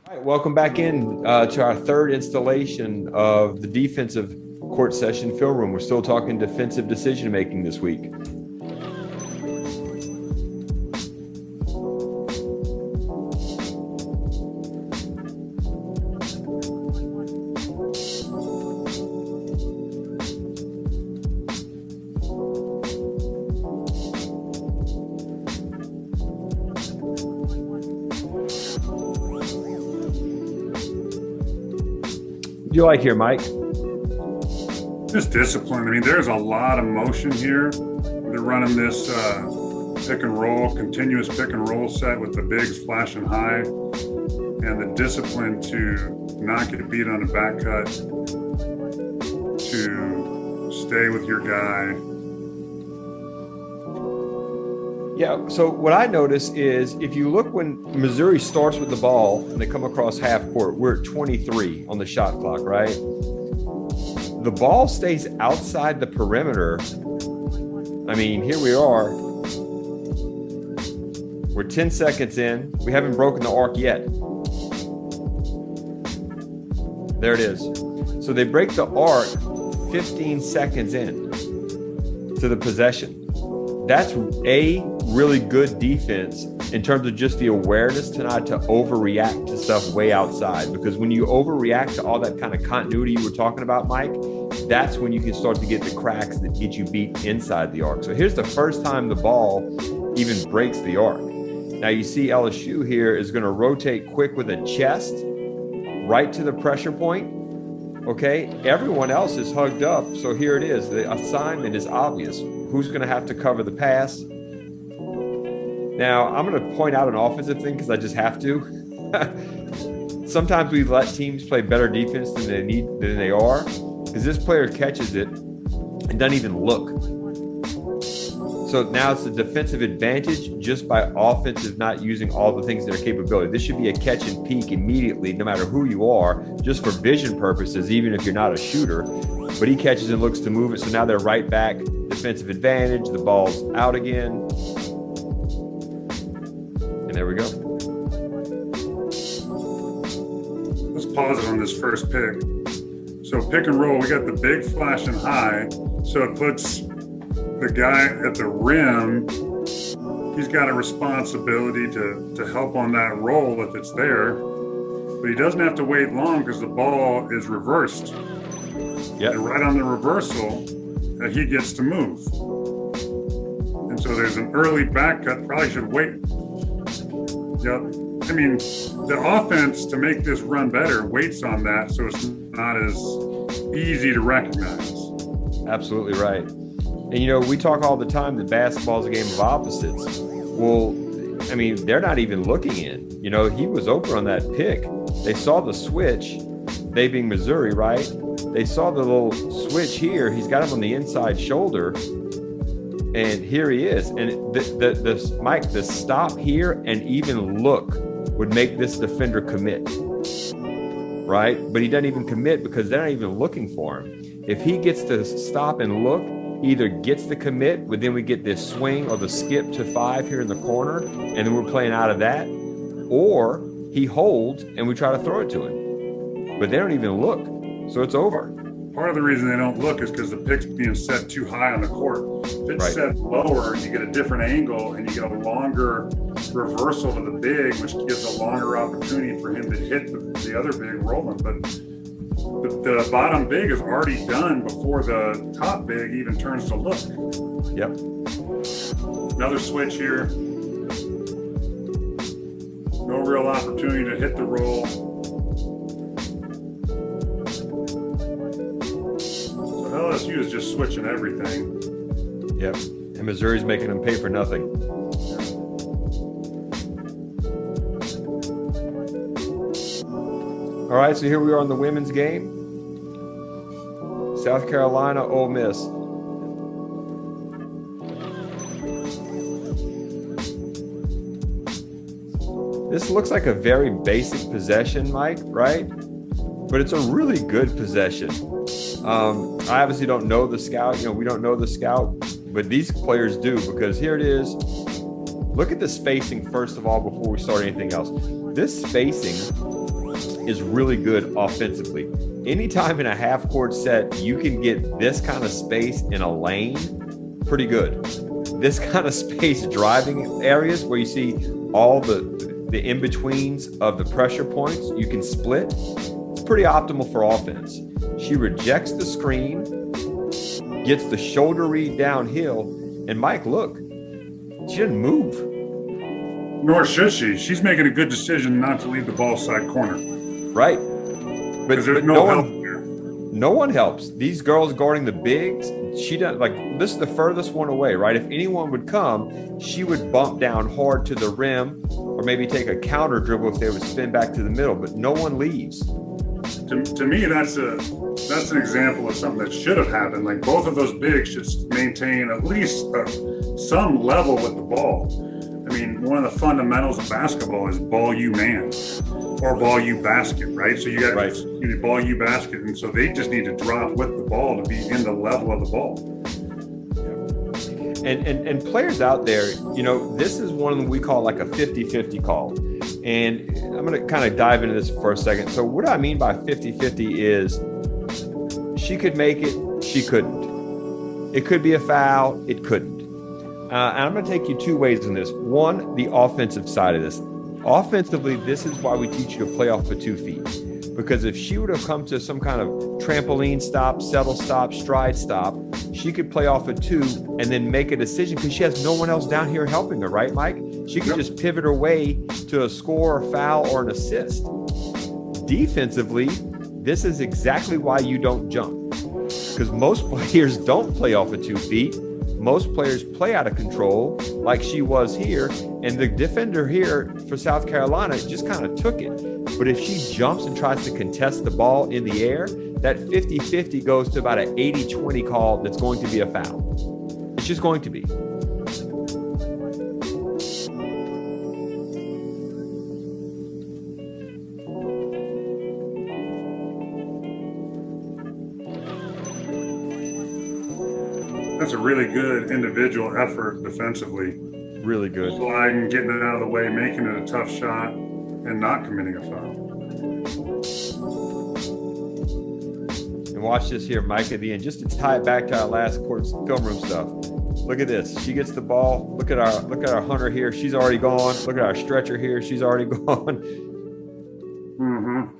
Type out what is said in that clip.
All right, welcome back in to our third installation of the defensive court session film room. We're still talking defensive decision making this week. What do you like here, Mike? Just discipline. I mean, there's a lot of motion here. They're running this pick and roll, continuous pick and roll set with the bigs flashing high, and the discipline to not get beat on the back cut, to stay with your guy. Yeah, so what I notice is if you look when Missouri starts with the ball and they come across half court, we're at 23 on the shot clock, right? The ball stays outside the perimeter. I mean, here we are. We're 10 seconds in. We haven't broken the arc yet. There it is. So they break the arc 15 seconds in to the possession. That's a really good defense in terms of just the awareness tonight to overreact to stuff way outside. Because when you overreact to all that kind of continuity you were talking about, Mike, that's when you can start to get the cracks that get you beat inside the arc. So here's the first time the ball even breaks the arc. Now you see LSU here is going to rotate quick with a chest right to the pressure point. Okay, everyone else is hugged up. So here it is. The assignment is obvious. Who's going to have to cover the pass? Now, I'm going to point out an offensive thing because I just have to. Sometimes we let teams play better defense than they are, because this player catches it and doesn't even look. So now it's a defensive advantage just by offensive not using all the things that are capability. This should be a catch and peek immediately, no matter who you are, just for vision purposes, even if you're not a shooter. But he catches and looks to move it. So now they're right back, defensive advantage. The ball's out again. And there we go. Let's pause it on this first pick. So pick and roll, we got the big flashing high. So it puts the guy at the rim, he's got a responsibility to help on that roll if it's there. But he doesn't have to wait long because the ball is reversed. Yep. And right on the reversal, he gets to move. And so there's an early back cut, probably should wait. Yep. I mean, the offense, to make this run better, waits on that, so it's not as easy to recognize. Absolutely right. And, you know, we talk all the time that basketball is a game of opposites. Well, I mean, they're not even looking in. You know, he was open on that pick. They saw the switch, they being Missouri, right? They saw the little switch here. He's got him on the inside shoulder. And here he is. And Mike, the stop here and even look would make this defender commit, right? But he doesn't even commit because they're not even looking for him. If he gets to stop and look, either gets the commit, but then we get this swing or the skip to 5 here in the corner, and then we're playing out of that, or he holds and we try to throw it to him. But they don't even look, so it's over. Part of the reason they don't look is because the pick's being set too high on the court. If it's set lower, you get a different angle and you get a longer reversal to the big, which gives a longer opportunity for him to hit the other big rolling. But the bottom big is already done before the top big even turns to look. Yep. Another switch here. No real opportunity to hit the roll. So LSU is just switching everything. Yep. And Missouri's making them pay for nothing. All right, so here we are in the women's game. South Carolina, Ole Miss. This looks like a very basic possession, Mike, right? But it's a really good possession. I obviously don't know the scout. You know, we don't know the scout, but these players do, because here it is. Look at the spacing, first of all, before we start anything else. This spacing is really good offensively. Anytime in a half court set, you can get this kind of space in a lane, pretty good. This kind of space driving areas where you see all the in-betweens of the pressure points, you can split. It's pretty optimal for offense. She rejects the screen, gets the shoulder read downhill, and Mike, look, she didn't move. Nor should she. She's making a good decision not to leave the ball side corner. Right. But there's no help here. No one helps. These girls guarding the bigs, she doesn't, like, this is the furthest one away, right? If anyone would come, she would bump down hard to the rim or maybe take a counter dribble if they would spin back to the middle, but no one leaves. To me, that's an example of something that should have happened. Like, both of those bigs should maintain at least some level with the ball. I mean, one of the fundamentals of basketball is ball you man or ball you basket, right? So you got ball you basket, and so they just need to drop with the ball to be in the level of the ball. And players out there, you know, this is one of them we call like a 50-50 call. And I'm going to kind of dive into this for a second. So what I mean by 50-50 is she could make it, she couldn't. It could be a foul, it couldn't. And I'm going to take you two ways in this. One, the offensive side of this. Offensively, this is why we teach you to play off of 2 feet. Because if she would have come to some kind of trampoline stop, settle stop, stride stop, she could play off of 2 and then make a decision because she has no one else down here helping her, right, Mike? She could just pivot her way to a score, a foul, or an assist. Defensively, this is exactly why you don't jump. Because most players don't play off of 2 feet. Most players play out of control like she was here. And the defender here for South Carolina just kind of took it. But if she jumps and tries to contest the ball in the air, that 50-50 goes to about an 80-20 call that's going to be a foul. It's just going to be. That's a really good individual effort defensively. Really good. Sliding, getting it out of the way, making it a tough shot, and not committing a foul. And watch this here, Mike, at the end, just to tie it back to our last court film room stuff. Look at this. She gets the ball. Look at our Hunter here. She's already gone. Look at our stretcher here. She's already gone. Mm-hmm.